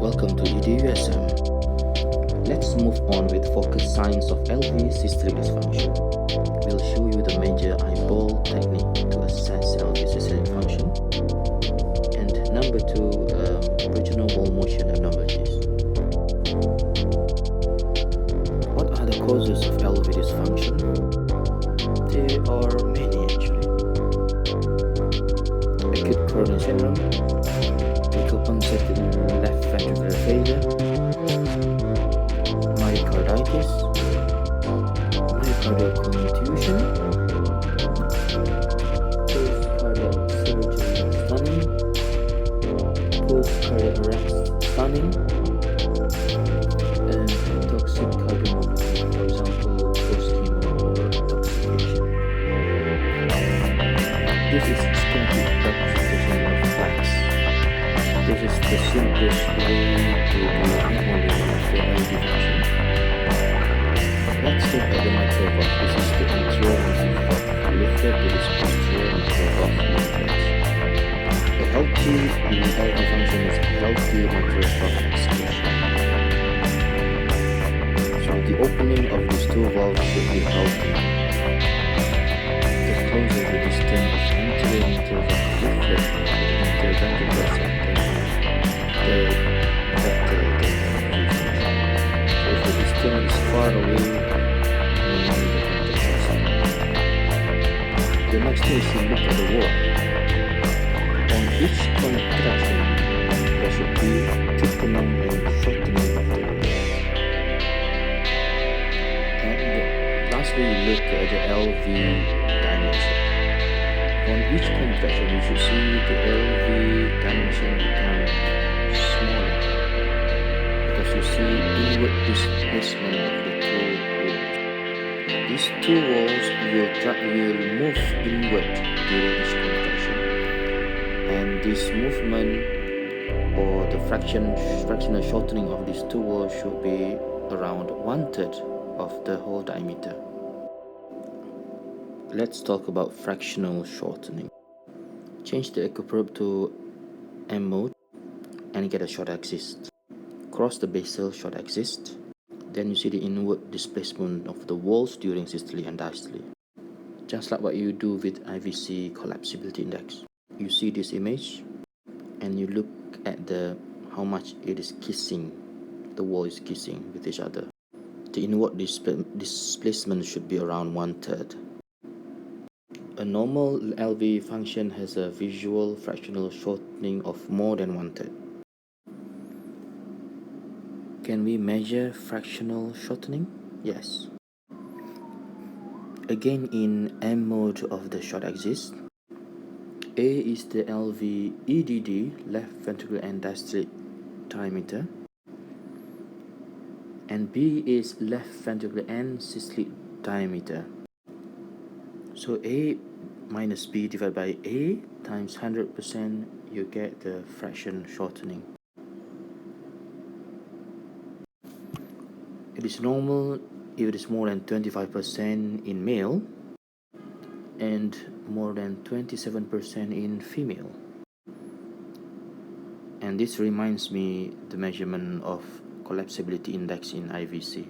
Welcome to EDUSM. Let's move on with focus signs of LV systolic dysfunction. We'll show you the major eyeball technique to assess LV systolic function. And number 2, regional wall motion abnormalities. What are the causes of LV dysfunction? There are many actually. Acute coronary syndrome, decompensated left ventricular failure, myocarditis, myocardial contusion, post-cardiac surgery stunning, post-cardiac arrest stunning, and toxic cardiomyopathy, for example, post-chemo or intoxication. This is schematic representation of plaques. This is the simplest way to do eyeballing of the LV function. Let's look at the mitral valve. This is the anterior massive valve lifted. This is posterior mitral valve lifted. A healthy LV function is a healthy mitral valve extension. So the opening of these two valves should be healthy. The closer the distance of anterior mitral valve lifted to the anterior ventricular septum, the better the LV function. If the distance is far away, mainly the contraction. The next thing is you look at the wall. On each contraction, there should be thickening and shortening of the wall. And lastly, you look at the LV dimension. On each contraction, you should see the LV dimension become smaller because you see inward displacement of the two walls. These two walls will move inward during each contraction, and this movement or the fractional shortening of these two walls should be around 1/3 of the whole diameter. Let's talk about fractional shortening. Change the echo probe to M mode and get a short axis. Cross the basal short axis. Then you see the inward displacement of the walls during systole and diastole. Just like what you do with IVC collapsibility index. You see this image and you look at how much it is kissing, the wall is kissing with each other. The inward displacement should be around 1/3. A normal LV function has a visual fractional shortening of more than 1/3. Can we measure fractional shortening? Yes. Again, in M mode of the short axis, A is the LV EDD, left ventricular end diastolic diameter, and B is left ventricular end systolic diameter. So A minus B divided by A times 100%, you get the fraction shortening. It is normal if it is more than 25% in male and more than 27% in female. And this reminds me the measurement of collapsibility index in IVC.